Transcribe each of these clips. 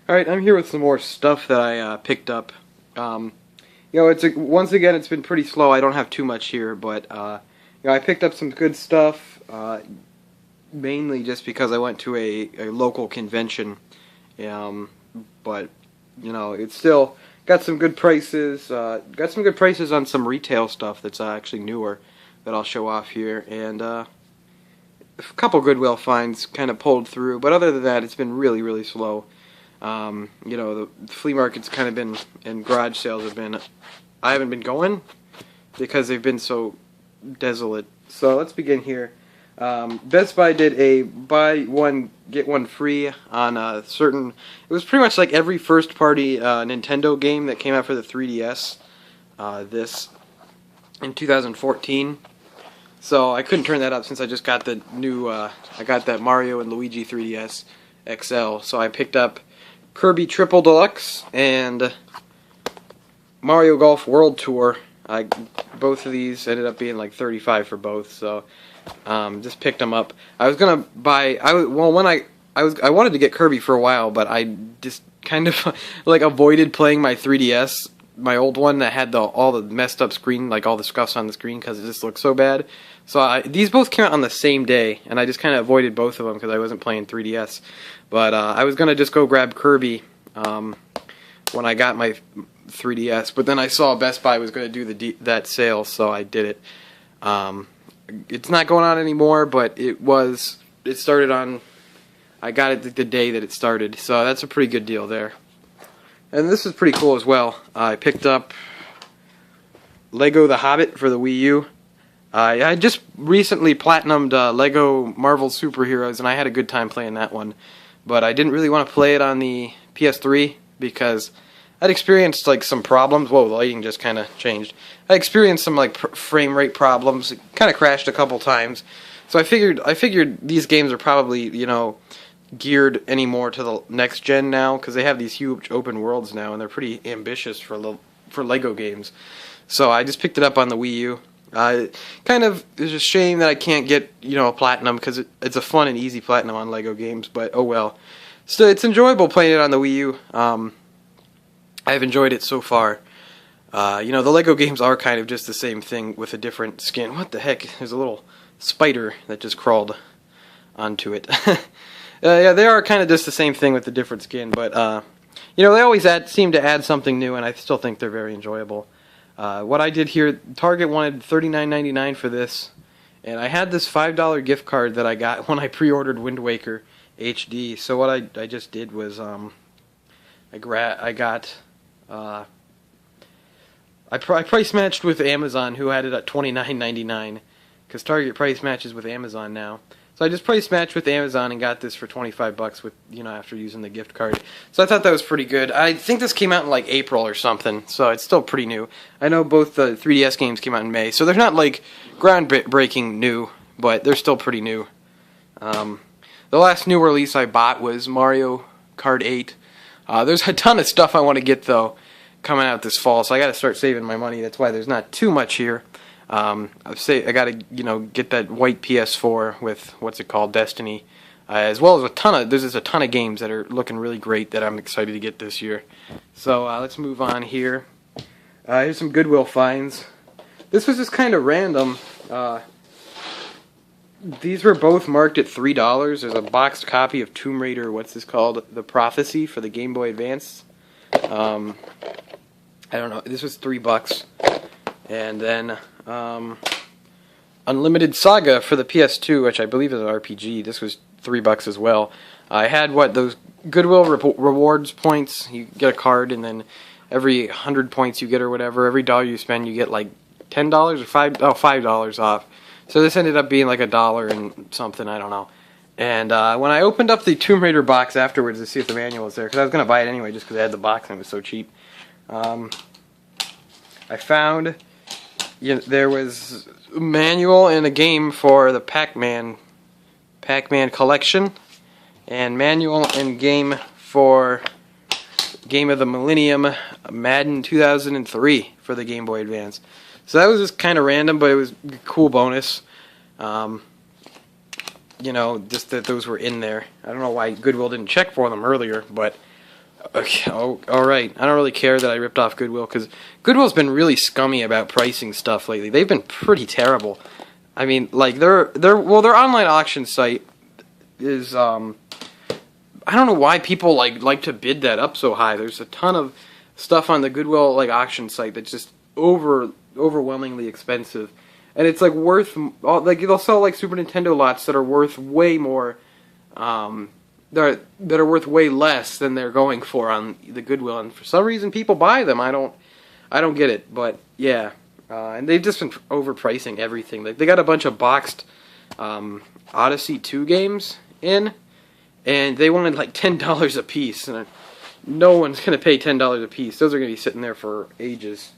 Alright, I'm here with some more stuff that I picked up. Once again, it's been pretty slow. I don't have too much here, but I picked up some good stuff, mainly just because I went to a local convention. But it's still got some good prices. Got some good prices on some retail stuff that's actually newer that I'll show off here, and a couple Goodwill finds kind of pulled through. But other than that, it's been really, really slow. The flea market's kind of been, and garage sales have been, I haven't been going because they've been so desolate. So let's begin here. Best Buy did a buy one, get one free on a certain, it was pretty much like every first party Nintendo game that came out for the 3DS, this in 2014. So I couldn't turn that up since I just got the new, I got that Mario and Luigi 3DS XL. So I picked up Kirby Triple Deluxe and Mario Golf World Tour. Both of these ended up being like $35 for both, so just picked them up. I was gonna buy. I wanted to get Kirby for a while, but I just kind of like avoided playing my 3DS, my old one that had all the messed up screen, like all the scuffs on the screen, because it just looked so bad. So these both came out on the same day, and I just kind of avoided both of them because I wasn't playing 3DS. But I was going to just go grab Kirby when I got my 3DS, but then I saw Best Buy was going to do that sale, so I did it. It's not going on anymore, but it started on, I got it the day that it started, so that's a pretty good deal there. And this is pretty cool as well. I picked up Lego The Hobbit for the Wii U. I just recently platinumed Lego Marvel Superheroes, and I had a good time playing that one. But I didn't really want to play it on the PS3 because I'd experienced like some problems. Whoa, the lighting just kind of changed. I experienced some like frame rate problems. It kind of crashed a couple times. So I figured these games are probably, geared any more to the next gen now, because they have these huge open worlds now, and they're pretty ambitious for Lego games. So I just picked it up on the Wii U. Kind of is a shame that I can't get a platinum, because it's a fun and easy platinum on Lego games. But oh well. Still, it's enjoyable playing it on the Wii U. I've enjoyed it so far. The Lego games are kind of just the same thing with a different skin. What the heck? There's a little spider that just crawled onto it. Yeah, they are kind of just the same thing with a different skin, but they always seem to add something new, and I still think they're very enjoyable. What I did here, Target wanted $39.99 for this, and I had this $5 gift card that I got when I pre-ordered Wind Waker HD. So what I just did was I price matched with Amazon, who had it at $29.99, because Target price matches with Amazon now. So I just price matched with Amazon and got this for $25 with after using the gift card. So I thought that was pretty good. I think this came out in like April or something, so it's still pretty new. I know both the 3DS games came out in May, so they're not like groundbreaking new, but they're still pretty new. The last new release I bought was Mario Kart 8. There's a ton of stuff I want to get though coming out this fall, so I got to start saving my money. That's why there's not too much here. I got to get that white PS4 with what's it called, Destiny, as well as there's just a ton of games that are looking really great that I'm excited to get this year. So let's move on here. Here's some Goodwill finds. This was just kind of random. These were both marked at $3. There's a boxed copy of Tomb Raider, what's this called, The Prophecy for the Game Boy Advance. I don't know, this was $3. And then Unlimited Saga for the PS2, which I believe is an RPG. This was $3 as well. I had those Goodwill rewards points. You get a card, and then every 100 points you get or whatever, every dollar you spend, you get like $10 or $5 off. So this ended up being like $1 and something, I don't know. And when I opened up the Tomb Raider box afterwards to see if the manual was there, because I was going to buy it anyway just because I had the box and it was so cheap, I found there was a manual and a game for the PacMan collection, and manual and game for Game of the Millennium Madden 2003 for the Game Boy Advance. So that was just kind of random, but it was a cool bonus. Just that those were in there. I don't know why Goodwill didn't check for them earlier, but Okay, oh, alright. I don't really care that I ripped off Goodwill, because Goodwill's been really scummy about pricing stuff lately. They've been pretty terrible. I mean, like, their online auction site is, I don't know why people, like to bid that up so high. There's a ton of stuff on the Goodwill, like, auction site that's just overwhelmingly expensive. And it's, like, worth, like, they'll sell, like, Super Nintendo lots that are worth way more, that are worth way less than they're going for on the Goodwill, and for some reason people buy them. I don't get it, but yeah, and they've just been overpricing everything. Like, they got a bunch of boxed Odyssey 2 games in, and they wanted like $10 a piece, and no one's gonna pay $10 a piece. Those are gonna be sitting there for ages.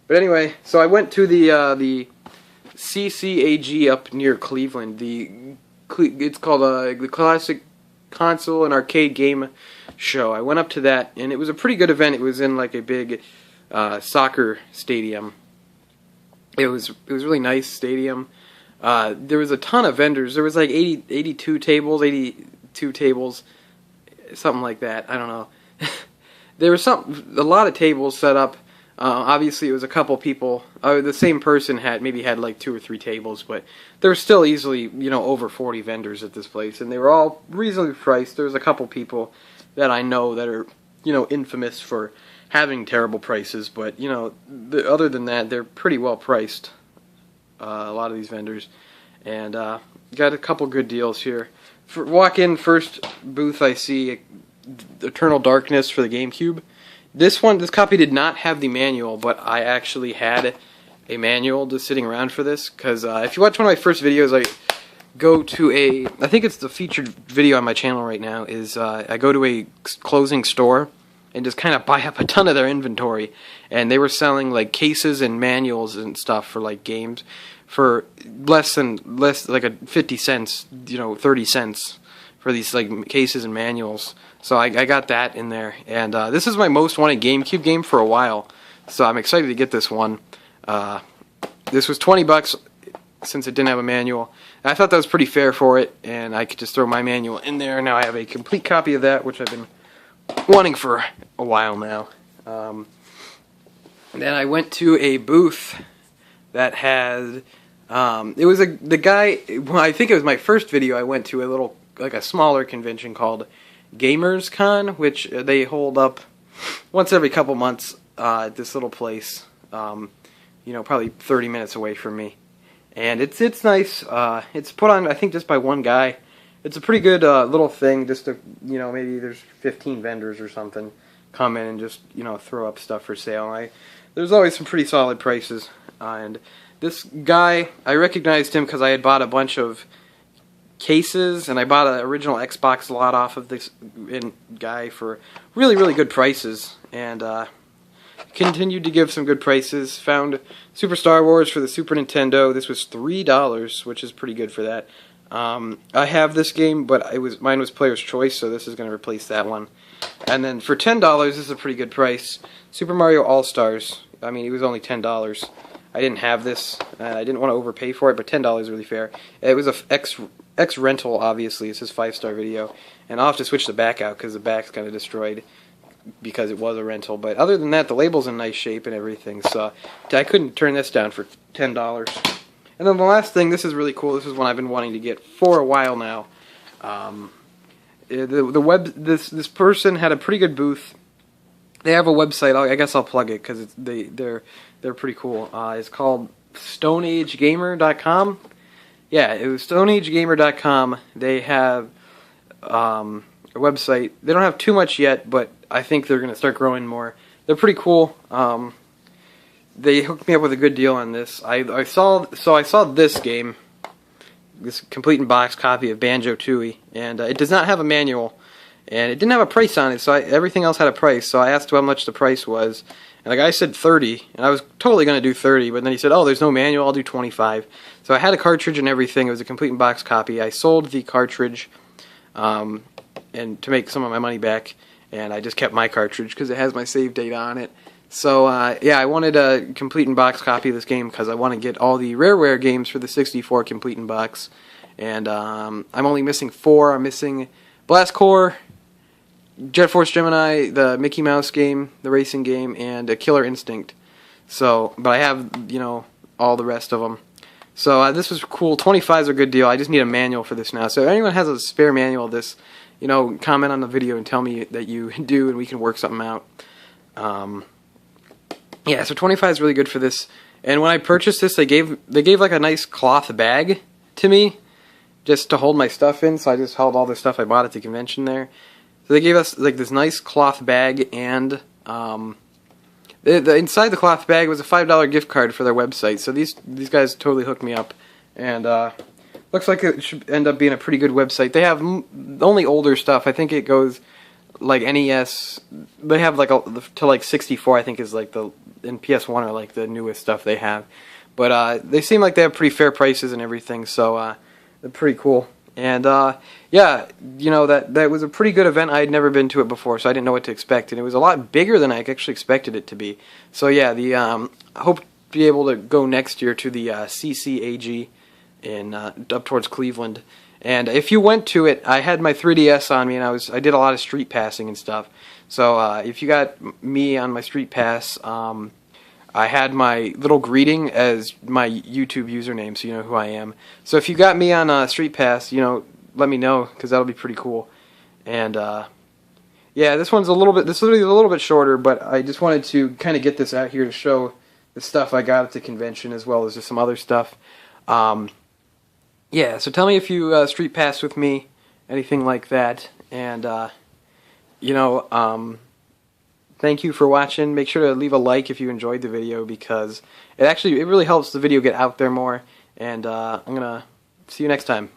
But anyway, so I went to the CCAG up near Cleveland. It's called the Classic Console and Arcade Game Show. I went up to that, and it was a pretty good event. It was in like a big soccer stadium. It was really nice stadium. There was a ton of vendors. There was like 82 tables, something like that. I don't know. There was a lot of tables set up. Obviously, it was a couple people. The same person had like 2 or 3 tables, but there were still easily, over 40 vendors at this place, and they were all reasonably priced. There was a couple people that I know that are, infamous for having terrible prices, but other than that, they're pretty well priced. A lot of these vendors, and got a couple good deals here. Walk in, first booth I see Eternal Darkness for the GameCube. This copy did not have the manual, but I actually had a manual just sitting around for this, because if you watch one of my first videos, I go to I think it's the featured video on my channel right now, is I go to a closing store and just kind of buy up a ton of their inventory, and they were selling like cases and manuals and stuff for like games for less like a 50 cents, 30 cents for these like cases and manuals. So I got that in there, and this is my most wanted GameCube game for a while, so I'm excited to get this one. This was $20 since it didn't have a manual. And I thought that was pretty fair for it, and I could just throw my manual in there. Now I have a complete copy of that, which I've been wanting for a while now. Then I went to a booth that had, it was the guy, well, I think it was my first video. I went to a smaller convention called Gamers Con, which they hold up once every couple months at this little place, probably 30 minutes away from me, and it's nice. It's put on, I think, just by one guy. It's a pretty good little thing. Just to, maybe there's 15 vendors or something come in and just throw up stuff for sale. There's always some pretty solid prices, and this guy, I recognized him because I had bought a bunch of cases, and I bought an original Xbox lot off of this guy for really, really good prices, and continued to give some good prices. Found Super Star Wars for the Super Nintendo. This was $3, which is pretty good for that. I have this game, but mine was Player's Choice, so this is going to replace that one. And then for $10, this is a pretty good price. Super Mario All-Stars. I mean, it was only $10. I didn't have this, and I didn't want to overpay for it, but $10 is really fair. It was a X rental, obviously. It's his 5-star video, and I'll have to switch the back out because the back's kind of destroyed because it was a rental. But other than that, the label's in nice shape and everything, so I couldn't turn this down for $10. And then the last thing, this is really cool. This is one I've been wanting to get for a while now. This person had a pretty good booth. They have a website. I guess I'll plug it because they're pretty cool. It's called StoneAgeGamer.com. Yeah, it was StoneAgeGamer.com. They have a website. They don't have too much yet, but I think they're going to start growing more. They're pretty cool. They hooked me up with a good deal on this. I saw this game, this complete in box copy of Banjo-Tooie, and it does not have a manual, and it didn't have a price on it. So everything else had a price. So I asked how much the price was, and the guy said $30, and I was totally going to do $30, but then he said, "Oh, there's no manual. I'll do $25." So I had a cartridge and everything. It was a complete in box copy. I sold the cartridge, and to make some of my money back, and I just kept my cartridge because it has my save date on it. So, yeah, I wanted a complete in box copy of this game because I want to get all the Rareware games for the 64 complete in box. And I'm only missing 4. I'm missing Blast Corps, Jet Force Gemini, the Mickey Mouse game, the racing game, and a Killer Instinct. So, but I have, you know, all the rest of them. So this was cool. 25 is a good deal. I just need a manual for this now. So if anyone has a spare manual of this, you know, comment on the video and tell me that you do, and we can work something out. Yeah, so 25 is really good for this. And when I purchased this, they gave like a nice cloth bag to me, just to hold my stuff in. So I just held all the stuff I bought at the convention there. So they gave us like this nice cloth bag, and inside the cloth bag was a $5 gift card for their website. So these guys totally hooked me up, and looks like it should end up being a pretty good website. They have only older stuff. I think it goes like NES. They have like to like 64. I think is like in PS1 are like the newest stuff they have. But they seem like they have pretty fair prices and everything. So they're pretty cool. And yeah, you know, that was a pretty good event. I had never been to it before, so I didn't know what to expect, and it was a lot bigger than I actually expected it to be. So yeah, I hope to be able to go next year to the CCAG in up towards Cleveland. And if you went to it, I had my 3DS on me, and I did a lot of street passing and stuff. So if you got me on my street pass, I had my little greeting as my YouTube username, so you know who I am. So if you got me on Street Pass, you know, let me know, because that'll be pretty cool. And yeah, this one's a little bit shorter, but I just wanted to kind of get this out here to show the stuff I got at the convention, as well as just some other stuff. Yeah, so tell me if you Street Pass with me, anything like that, and you know, thank you for watching. Make sure to leave a like if you enjoyed the video, because it really helps the video get out there more. And I'm gonna see you next time.